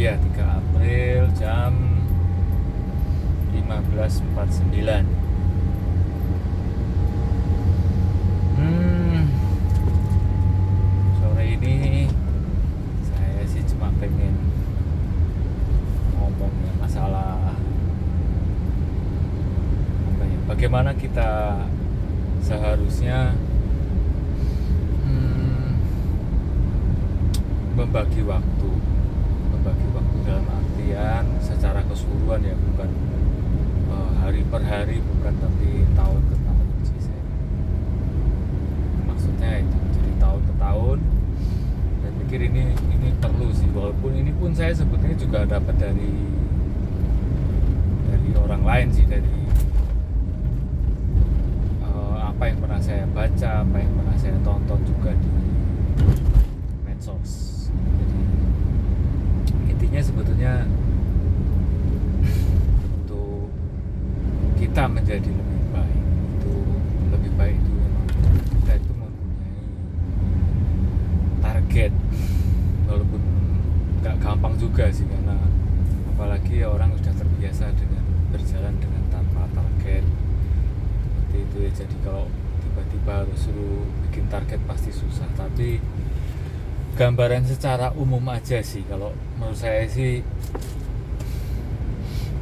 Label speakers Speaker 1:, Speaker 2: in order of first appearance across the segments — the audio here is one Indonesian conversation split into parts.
Speaker 1: Iya, 3 April jam 15.49. Sore ini saya sih cuma pengen ngomongnya masalah apa ya, bagaimana kita seharusnya membagi waktu dalam artian secara keseluruhan ya, bukan hari per hari, bukan, tapi tahun ke tahun sih saya. Maksudnya itu jadi tahun ke tahun. Saya pikir ini perlu sih, walaupun ini pun saya sebetulnya juga dapat dari orang lain sih, dari apa yang pernah saya baca, apa yang pernah saya tonton juga di medsos. Jadi intinya sebetulnya untuk kita menjadi lebih baik itu memang kita itu mempunyai target, walaupun nggak gampang juga sih, karena apalagi orang sudah terbiasa dengan berjalan dengan tanpa target seperti itu ya. Jadi kalau tiba-tiba harus suruh bikin target pasti susah. Tapi gambaran secara umum aja sih, kalau menurut saya sih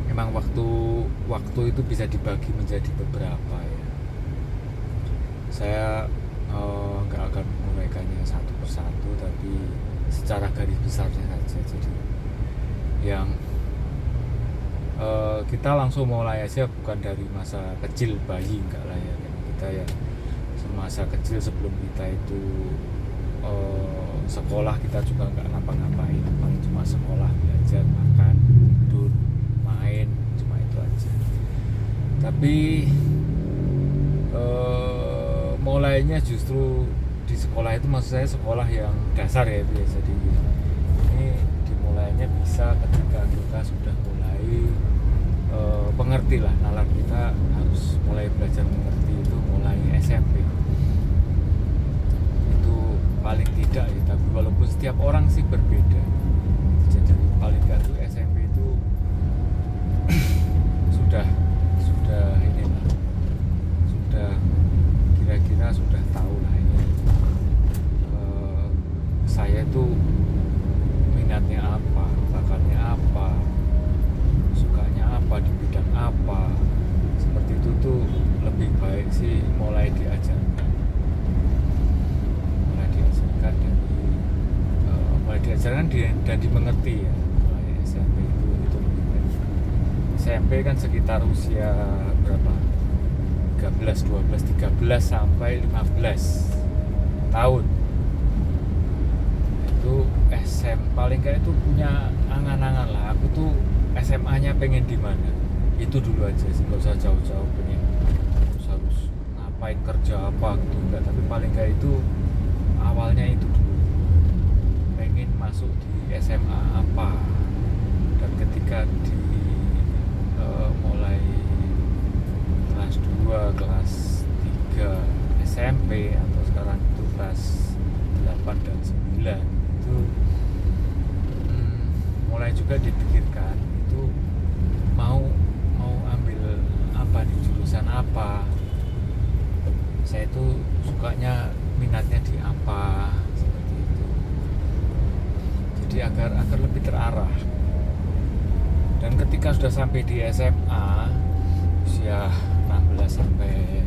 Speaker 1: memang waktu itu bisa dibagi menjadi beberapa ya. Saya nggak akan menguraikannya satu persatu, tapi secara garis besarnya saja. Jadi yang kita langsung mulai aja, bukan dari masa kecil bayi, enggak lah ya. Kita ya semasa kecil sebelum kita itu sekolah, kita juga nggak ngapa-ngapain, paling cuma sekolah, belajar, makan, tidur, main, cuma itu aja. Tapi mulainya justru di sekolah itu, maksud saya sekolah yang dasar ya itu ya. Jadi ini dimulainya bisa ketika kita sudah mulai pengerti lah, nalar kita harus mulai belajar mengerti itu mulai SMP. Itu paling tidak ya, tapi walaupun setiap orang sih berbeda. Jadi paling tidak tuh SMP itu sudah ini lah, sudah kira-kira sudah tahu lah ini saya itu minatnya apa, bakatnya apa, sukanya apa, di bidang apa. Seperti itu tuh lebih baik sih mulai diajarkan dan dimengerti ya. Mulai SMP itu lebih baik. SMP kan sekitar usia berapa? 13, 12, 13 sampai 15 tahun. Itu paling kayak itu punya angan-angan lah. Aku tuh SMA-nya pengen di mana? Itu dulu aja sih, nggak usah jauh-jauh pengen harus ngapain, kerja apa gitu, enggak. Tapi paling kayak itu awalnya itu dulu, pengen masuk di SMA apa. Dan ketika di mulai kelas 2, kelas 3 SMP, atau sekarang itu kelas 8 dan 9, itu mulai juga dipikirkan itu mau ambil apa, di jurusan apa. Saya itu sukanya, minatnya di apa, seperti itu. Jadi agar lebih terarah. Dan ketika sudah sampai di SMA usia 16 sampai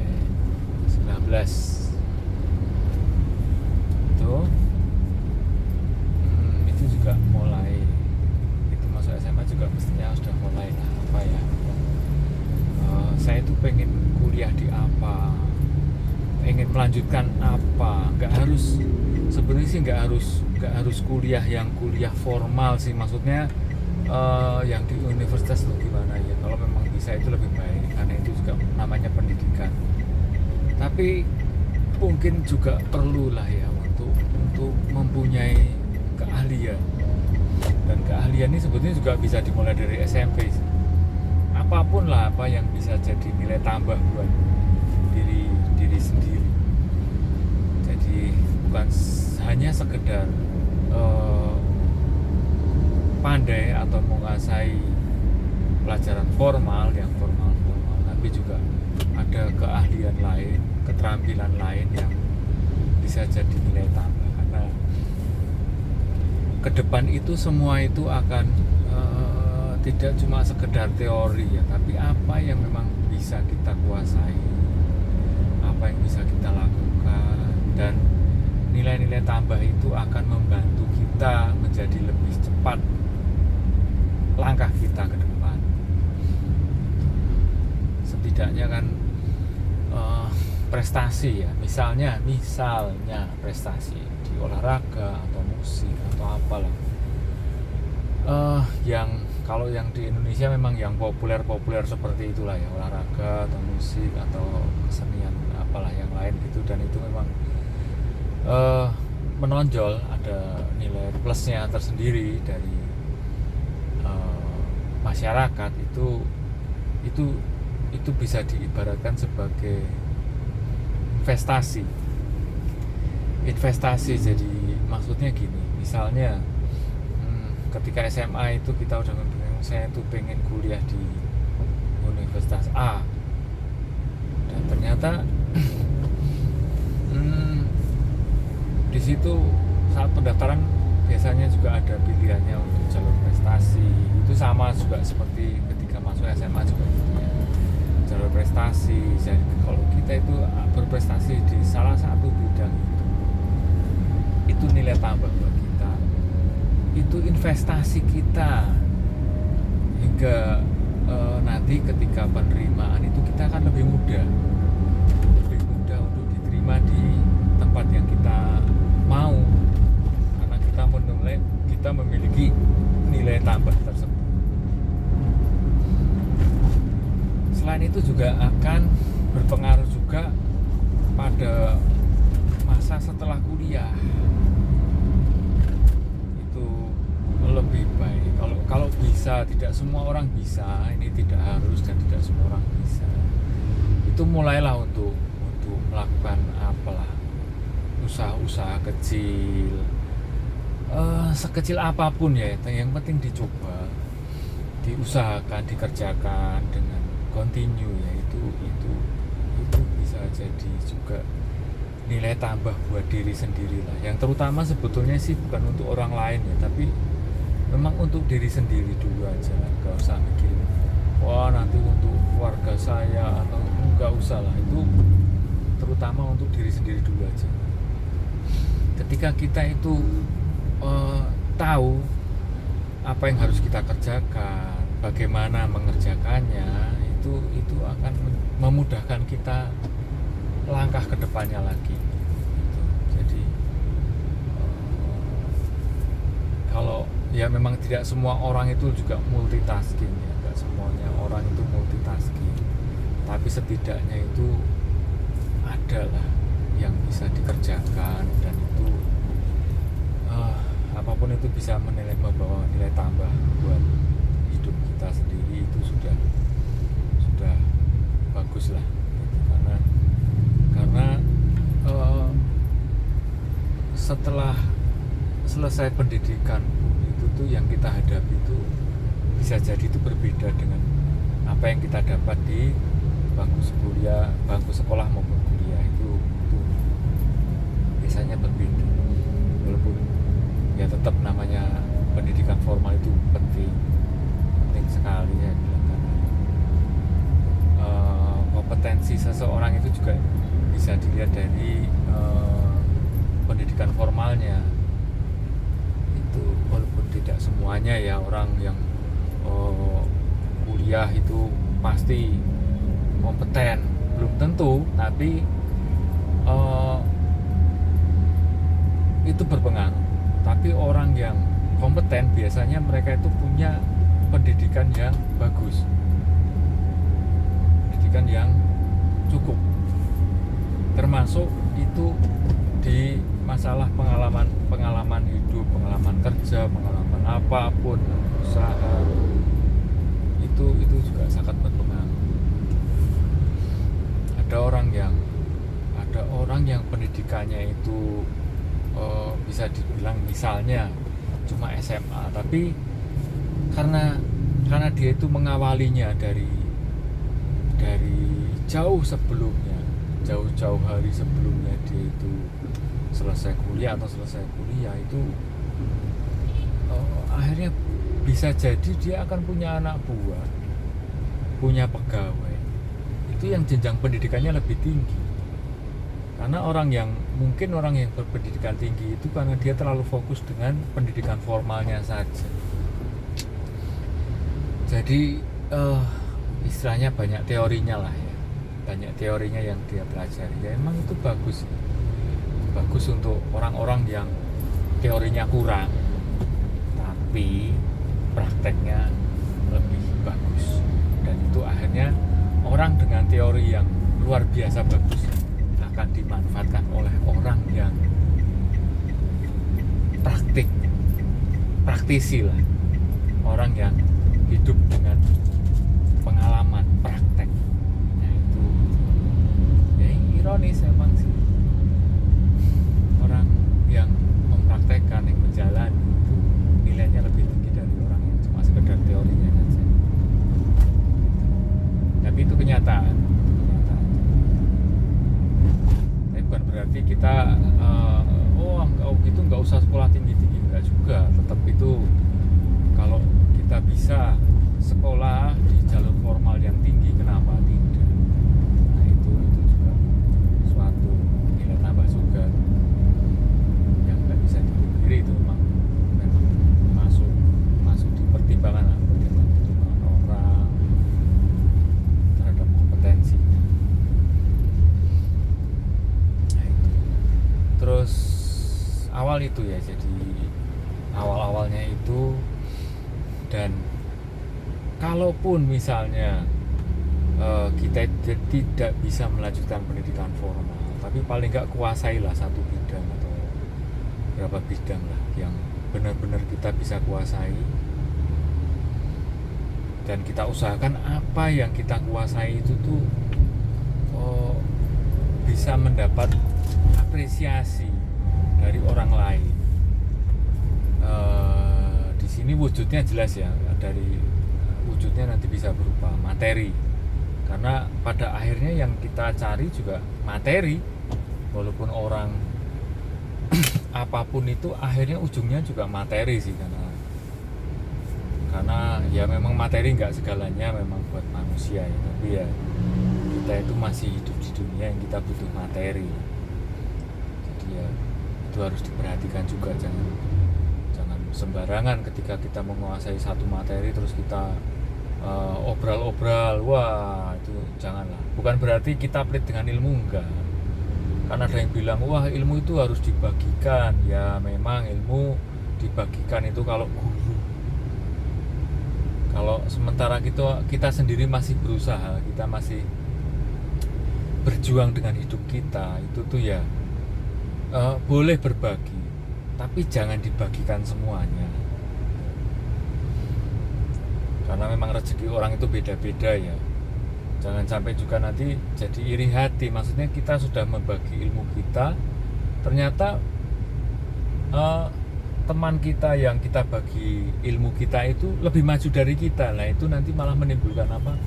Speaker 1: 19 itu juga mulai, itu masuk SMA juga mestinya sudah mulai lah, apa ya, saya itu pengen kuliah di apa, ingin melanjutkan apa. Sebenarnya sih nggak harus kuliah yang kuliah formal sih, maksudnya yang di universitas atau gimana ya. Kalau memang bisa itu lebih baik, karena itu juga namanya pendidikan. Tapi mungkin juga perlu lah ya untuk mempunyai keahlian. Dan keahlian ini sebetulnya juga bisa dimulai dari SMP sih. Apapun lah, apa yang bisa jadi nilai tambah buat diri sendiri. Jadi bukan hanya sekedar pandai atau menguasai pelajaran formal yang formal, tapi juga ada keahlian lain, keterampilan lain yang bisa jadi nilai tambah, karena ke depan itu semua itu akan tidak cuma sekedar teori ya, tapi apa yang memang bisa kita kuasai, apa yang bisa kita lakukan, dan nilai-nilai tambah itu akan membantu kita menjadi lebih cepat langkah kita ke depan. Setidaknya kan prestasi ya, misalnya prestasi di olahraga atau musik atau apalah, yang kalau yang di Indonesia memang yang populer seperti itulah ya, olahraga atau musik atau kesenian apalah yang lain gitu, dan itu memang menonjol, ada nilai plusnya tersendiri dari masyarakat. Itu bisa diibaratkan sebagai investasi. Jadi maksudnya gini, misalnya ketika SMA itu kita udah memikirkan, saya tuh pengen kuliah di Universitas A, dan ternyata di situ saat pendaftaran biasanya juga ada pilihannya untuk jalur prestasi. Itu sama juga seperti ketika masuk SMA juga gitu ya, jalur prestasi. Jadi kalau kita itu berprestasi di salah satu bidang itu nilai tambah buat kita, itu investasi kita, hingga nanti ketika penerimaan itu kita akan lebih mudah untuk diterima di tempat yang kita mau, karena kita memiliki nilai tambah tersebut. Selain itu juga akan berpengaruh juga pada masa setelah kuliah. Itu lebih baik kalau bisa, tidak semua orang bisa, ini tidak harus dan tidak semua orang bisa. Itu mulailah untuk melakukan apalah, usaha-usaha kecil, sekecil apapun ya, yang penting dicoba, diusahakan, dikerjakan dengan continue ya, itu bisa jadi juga nilai tambah buat diri sendiri lah. Yang terutama sebetulnya sih bukan untuk orang lain ya, tapi memang untuk diri sendiri dulu aja lah, gak usah mikirin wah nanti untuk keluarga saya, atau enggak usah lah, itu terutama untuk diri sendiri dulu aja. Ketika kita itu tahu apa yang harus kita kerjakan, bagaimana mengerjakannya, itu akan memudahkan kita langkah ke depannya lagi. Jadi kalau ya memang tidak semua orang itu juga multitasking ya, nggak semuanya orang itu multitasking, tapi setidaknya itu adalah yang bisa dikerjakan, dan itu apapun itu bisa membawa nilai tambah buat hidup kita sendiri. Itu sudah bagus lah gitu. Karena setelah selesai pendidikan itu tuh yang kita hadapi itu bisa jadi itu berbeda dengan apa yang kita dapat di bangku sekolah maupun kuliah. Itu biasanya berbeda, walaupun ya tetap namanya pendidikan formal itu penting sekali ya, karena kompetensi seseorang itu juga bisa dilihat dari pendidikan formalnya. Itu walaupun tidak semuanya ya, orang yang kuliah itu pasti kompeten, belum tentu, tapi itu berpengaruh. Tapi orang yang kompeten biasanya mereka itu punya pendidikan yang bagus, pendidikan yang cukup, termasuk itu di masalah pengalaman hidup, pengalaman kerja, pengalaman apapun, usaha, itu juga sangat berpengaruh. Ada orang yang pendidikannya itu bisa dibilang misalnya cuma SMA, tapi karena dia itu mengawalinya dari jauh sebelumnya, jauh-jauh hari sebelumnya dia itu selesai kuliah itu akhirnya bisa jadi dia akan punya anak buah, punya pegawai itu yang jenjang pendidikannya lebih tinggi. Karena orang yang berpendidikan tinggi itu karena dia terlalu fokus dengan pendidikan formalnya saja. Jadi istilahnya banyak teorinya lah ya, banyak teorinya yang dia pelajari. Ya emang itu bagus untuk orang-orang yang teorinya kurang tapi prakteknya lebih bagus, dan itu akhirnya orang dengan teori yang luar biasa bagus akan dimanfaatkan oleh orang yang praktisi lah, orang yang hidup dengan pengalaman praktek. Nah itu ya ironis emang sih, orang yang mempraktekkan, yang menjalani itu nilainya lebih tinggi dari orang yang cuma sekedar teorinya saja. Tapi itu kenyataan. Tapi bukan berarti kita gitu nggak usah sekolah tinggi-tinggi, nggak juga. Tetap itu kalau kita bisa sekolah di jalur formal yang tinggi, kenapa tidak? Nah itu juga suatu nilai tambah juga yang nggak bisa dipungkiri, itu memang masuk di pertimbangan orang terhadap kompetensinya. Nah itu terus awal itu ya, jadi awalnya itu. Dan kalaupun misalnya kita tidak bisa melanjutkan pendidikan formal, tapi paling nggak kuasailah satu bidang atau berapa bidang lah yang benar-benar kita bisa kuasai, dan kita usahakan apa yang kita kuasai itu tuh bisa mendapat apresiasi dari orang lain. Di sini wujudnya jelas ya, dari wujudnya nanti bisa berupa materi, karena pada akhirnya yang kita cari juga materi, walaupun orang apapun itu akhirnya ujungnya juga materi sih, karena ya memang materi nggak segalanya memang buat manusia ya, tapi ya kita itu masih hidup di dunia yang kita butuh materi. Jadi ya itu harus diperhatikan juga, jangan sembarangan ketika kita menguasai satu materi terus kita obral-obral, wah itu janganlah. Bukan berarti kita pelit dengan ilmu, enggak. Karena ada yang bilang wah ilmu itu harus dibagikan, ya memang ilmu dibagikan itu kalau guru. Kalau sementara kita sendiri masih berusaha, kita masih berjuang dengan hidup kita, itu tuh ya boleh berbagi, tapi jangan dibagikan semuanya, karena memang rezeki orang itu beda-beda ya. Jangan sampai juga nanti jadi iri hati, maksudnya kita sudah membagi ilmu kita, ternyata teman kita yang kita bagi ilmu kita itu lebih maju dari kita. Nah itu nanti malah menimbulkan apa?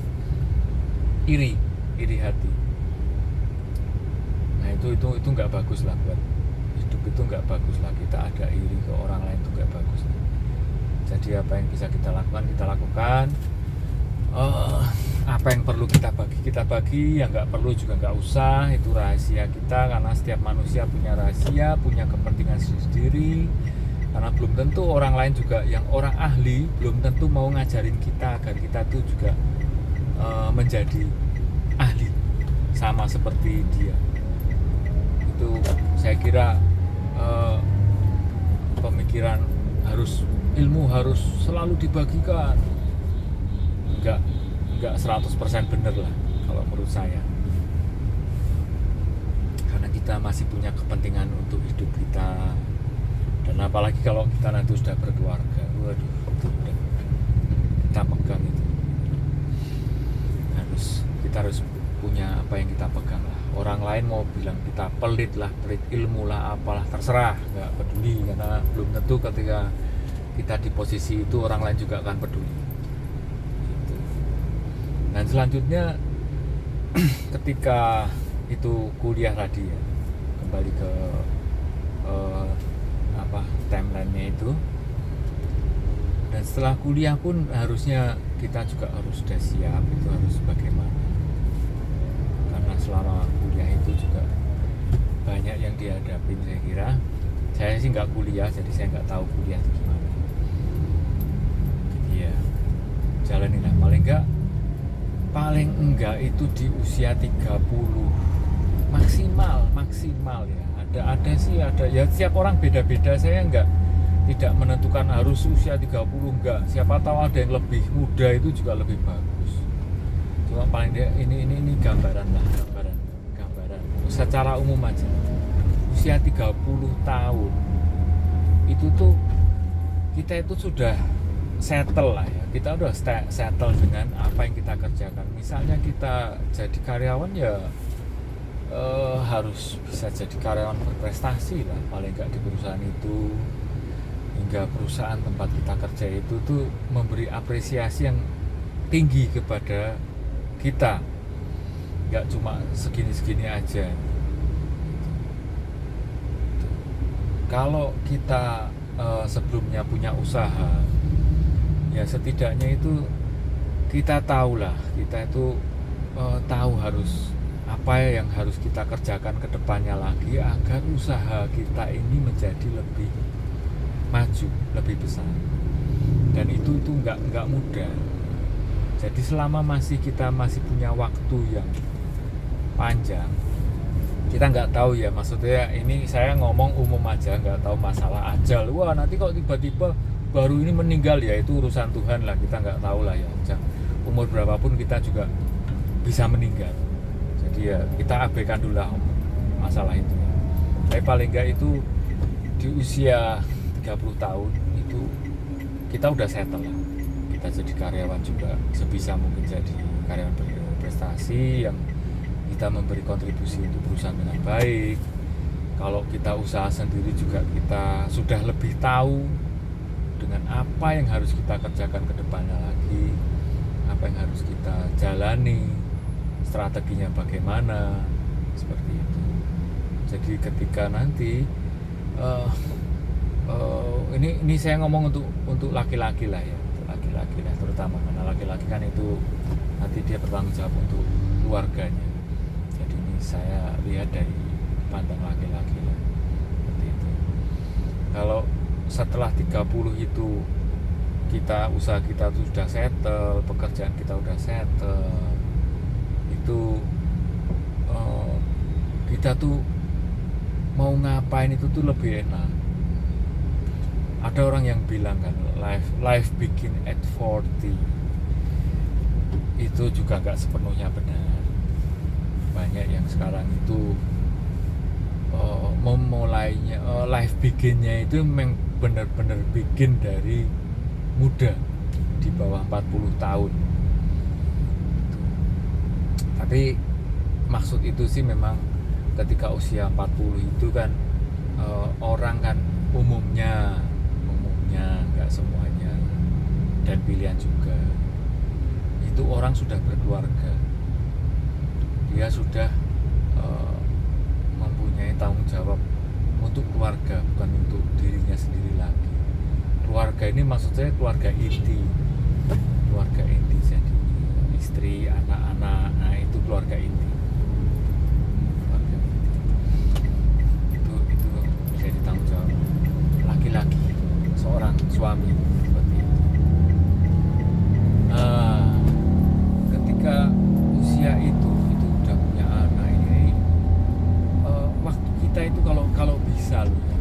Speaker 1: Iri hati. Nah itu nggak bagus lah, buat hidup itu nggak bagus lah, kita ada iri ke orang lain itu nggak bagus lah. Jadi apa yang bisa kita lakukan, apa yang perlu kita bagi, yang nggak perlu juga nggak usah, itu rahasia kita, karena setiap manusia punya rahasia, punya kepentingan sendiri. Karena belum tentu orang lain juga yang orang ahli belum tentu mau ngajarin kita agar kita tuh juga menjadi ahli sama seperti dia. Itu saya kira pemikiran ilmu harus selalu dibagikan, enggak 100% bener lah kalau menurut saya, karena kita masih punya kepentingan untuk hidup kita. Dan apalagi kalau kita nanti sudah berkeluarga, waduh, itu udah kita pegang itu, kita harus punya apa yang kita pegang lah. Orang lain mau bilang kita pelit ilmu lah, apalah, terserah, nggak peduli, karena belum tentu ketika kita di posisi itu, orang lain juga akan peduli gitu. Dan selanjutnya ketika itu kuliah tadi ya, kembali ke timelinenya itu. Dan setelah kuliah pun harusnya kita juga harus sudah siap, itu harus bagaimana, karena selama kuliah itu juga banyak yang dihadapin. Saya kira, saya sih nggak kuliah, jadi saya nggak tahu kuliah itu gimana. Jadi ya jalanin lah, paling enggak itu di usia 30 maksimal ya. Ada sih, ada ya, setiap orang beda-beda. Saya tidak menentukan harus usia 30, enggak. Siapa tahu ada yang lebih muda itu juga lebih bagus. Cuma paling dia ini gambaran lah, gambaran secara umum aja. Usia 30 tahun itu tuh kita itu sudah settle lah ya. Kita udah settle dengan apa yang kita kerjakan. Misalnya kita jadi karyawan ya, harus bisa jadi karyawan berprestasi lah, paling nggak di perusahaan itu, hingga perusahaan tempat kita kerja itu tuh memberi apresiasi yang tinggi kepada kita, nggak cuma segini-segini aja. Kalau kita sebelumnya punya usaha, ya setidaknya itu kita tahu lah, kita itu tahu harus apa yang harus kita kerjakan ke depannya lagi agar usaha kita ini menjadi lebih maju, lebih besar. Dan itu nggak mudah. Jadi selama kita masih punya waktu yang panjang, kita nggak tahu ya, maksudnya ini saya ngomong umum aja, nggak tahu masalah ajal. Wah nanti kok tiba-tiba baru ini meninggal, ya itu urusan Tuhan lah, kita nggak tahu lah ya. Umur berapapun kita juga bisa meninggal. Jadi ya kita abaikan dulu lah masalah itu. Tapi paling enggak itu di usia 30 tahun itu kita udah settle lah. Kita jadi karyawan juga sebisa mungkin jadi karyawan berprestasi yang kita memberi kontribusi untuk perusahaan dengan baik. Kalau kita usaha sendiri juga kita sudah lebih tahu dengan apa yang harus kita kerjakan ke depannya lagi, apa yang harus kita jalani, strateginya bagaimana, seperti itu. Jadi ketika nanti ini saya ngomong untuk laki-laki lah ya, untuk laki-laki lah terutama, karena laki-laki kan itu nanti dia bertanggung jawab untuk keluarganya. Jadi ini saya lihat dari pandang laki-laki lah, seperti itu. Kalau setelah 30 itu usaha kita tuh sudah settle, pekerjaan kita udah settle, itu kita tuh mau ngapain itu tuh lebih enak. Ada orang yang bilang kan life begin at 40. Itu juga nggak sepenuhnya benar. Banyak yang sekarang itu memulainya, life beginnya itu memang benar-benar bikin dari muda, di bawah 40 tahun. Tapi maksud itu sih memang ketika usia 40 itu kan orang kan umumnya nggak semuanya, dan pilihan juga, itu orang sudah berkeluarga, dia sudah mempunyai tanggung jawab untuk keluarga, bukan untuk dirinya sendiri lagi. Keluarga ini maksud saya keluarga inti, jadi istri, anak-anak, nah itu keluarga inti. Itu menjadi tanggung jawab laki-laki, seorang suami, seperti itu. Ketika usia itu udah punya anak ini, waktu kita itu kalau bisa loh ya,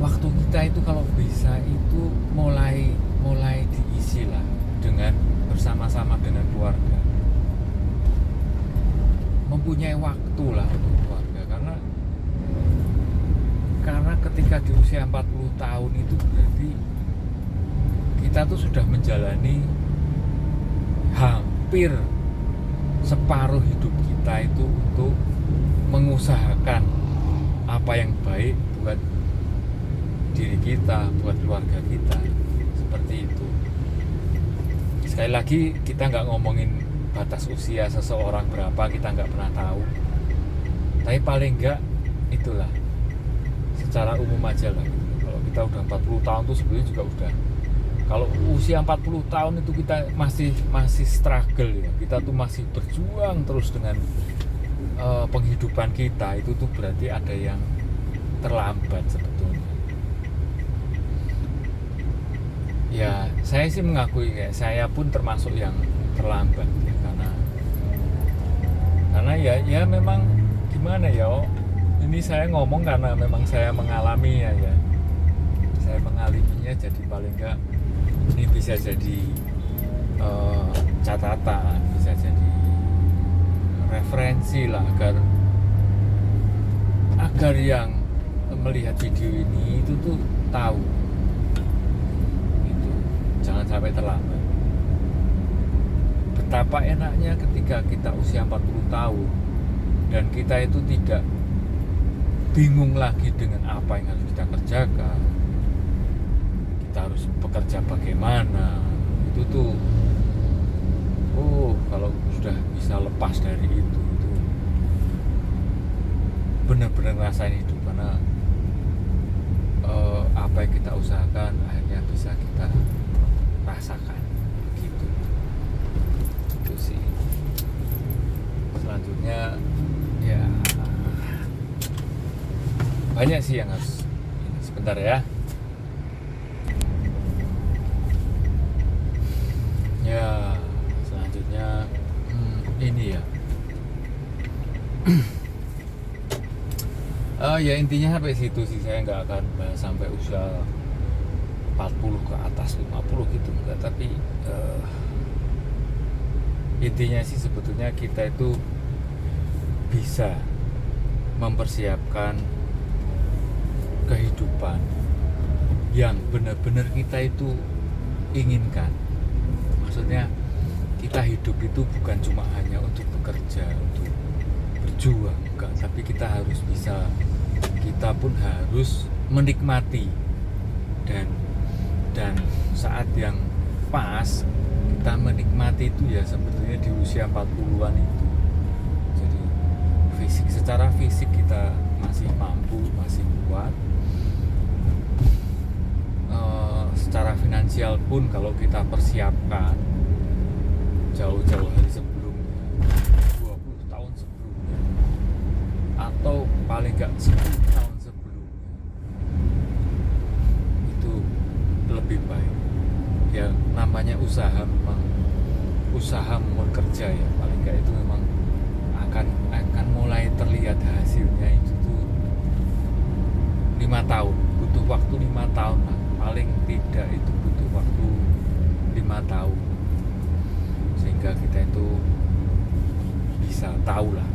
Speaker 1: waktu kita itu kalau bisa itu mulai diisi lah dengan bersama-sama dengan keluarga, mempunyai waktu lah untuk keluarga, karena ketika di usia 40 tahun itu berarti kita tuh sudah menjalani hampir separuh hidup kita itu untuk mengusahakan apa yang baik buat diri kita, buat keluarga kita, seperti itu. Sekali lagi kita nggak ngomongin batas usia seseorang berapa, kita nggak pernah tahu, tapi paling nggak itulah secara umum aja lah gitu. Kalau kita udah 40 tahun tuh sebenarnya juga udah, kalau usia 40 tahun itu kita masih struggle ya, kita tuh masih berjuang terus dengan penghidupan kita, itu tuh berarti ada yang terlambat sebetulnya. Ya saya sih mengakui kayak saya pun termasuk yang terlambat ya, karena ya memang gimana ya, ini saya ngomong karena memang saya mengalaminya ya, saya mengalaminya, jadi paling enggak ini bisa jadi catatan, bisa jadi referensi lah, agar yang melihat video ini itu tuh tahu itu, jangan sampai terlambat. Betapa enaknya ketika kita usia 40 tahun dan kita itu tidak bingung lagi dengan apa yang harus kita kerjakan, kita harus bekerja bagaimana, itu tuh kalau sudah bisa lepas dari itu benar-benar ngerasain hidup, karena apa yang kita usahakan akhirnya bisa kita rasakan gitu. Itu sih. Selanjutnya ya banyak sih yang harus ini, sebentar ya. Ya selanjutnya ini ya. Ya intinya sampai situ sih, saya nggak akan bahas sampai usia 40 ke atas, 50 gitu enggak, tapi intinya sih sebetulnya kita itu bisa mempersiapkan kehidupan yang benar-benar kita itu inginkan. Maksudnya kita hidup itu bukan cuma hanya untuk bekerja, untuk berjuang, enggak, tapi kita harus bisa, kita pun harus menikmati dan saat yang pas kita menikmati itu ya sebetulnya di usia 40-an itu. Jadi secara fisik kita masih mampu, masih kuat. Secara finansial pun kalau kita persiapkan jauh-jauh hari sebelumnya, 20 tahun sebelumnya, atau paling enggak 10 tahun sebelumnya, itu lebih baik. Ya namanya usaha, memang usaha bekerja ya, paling enggak itu memang akan mulai terlihat hasilnya itu tuh 5 tahun, butuh waktu 5 tahun lah, paling tidak itu butuh waktu 5 tahun, sehingga kita itu bisa tahu lah,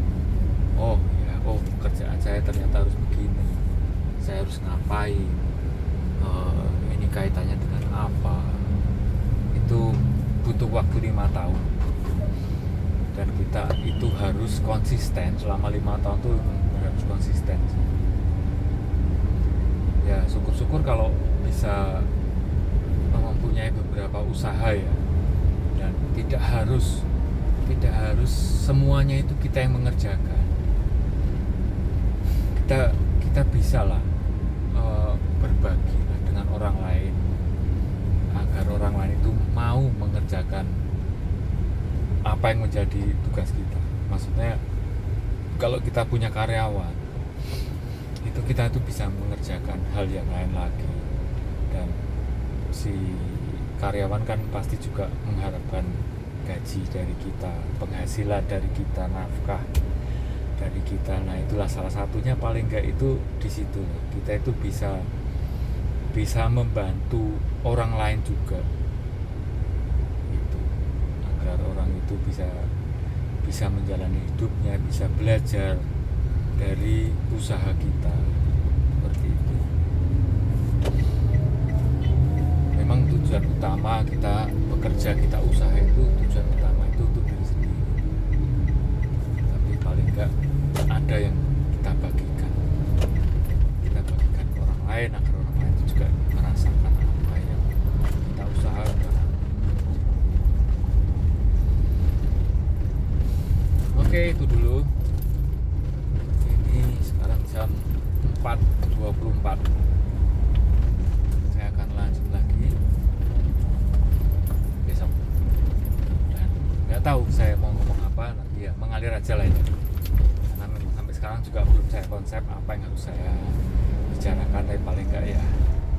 Speaker 1: pekerjaan saya ternyata harus begini, saya harus ngapain, ini kaitannya dengan apa. Itu butuh waktu 5 tahun, dan kita itu harus konsisten selama 5 tahun tuh, harus konsisten. Ya syukur-syukur kalau bisa mempunyai beberapa usaha ya, dan tidak harus semuanya itu kita yang mengerjakan. Kita bisa lah berbagi lah dengan orang lain, agar orang lain itu mau mengerjakan apa yang menjadi tugas kita. Maksudnya kalau kita punya karyawan, itu kita tuh bisa mengerjakan hal yang lain lagi, dan si karyawan kan pasti juga mengharapkan gaji dari kita, penghasilan dari kita, nafkah dari kita. Nah itulah salah satunya, paling enggak itu di situ kita itu bisa membantu orang lain juga, itu agar orang itu bisa menjalani hidupnya, bisa belajar dari usaha kita, seperti itu. Memang tujuan utama kita bekerja, kita usaha itu, tujuan utama itu untuk diri sendiri, tapi paling enggak ada yang kita bagikan ke orang lain, agar orang lain itu juga itu dulu. Ini sekarang jam 4.24. Saya akan lanjut lagi besok. Dan nggak tahu saya mau ngomong apa, nanti ya mengalir aja lah ini. Karena memang sampai sekarang juga belum saya konsep apa yang harus saya bicarakan, tapi paling nggak ya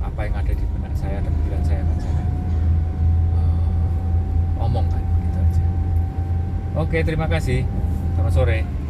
Speaker 1: apa yang ada di benak saya dan pikiran saya akan saya omongkan gitu aja. Oke, terima kasih. Selamat sore.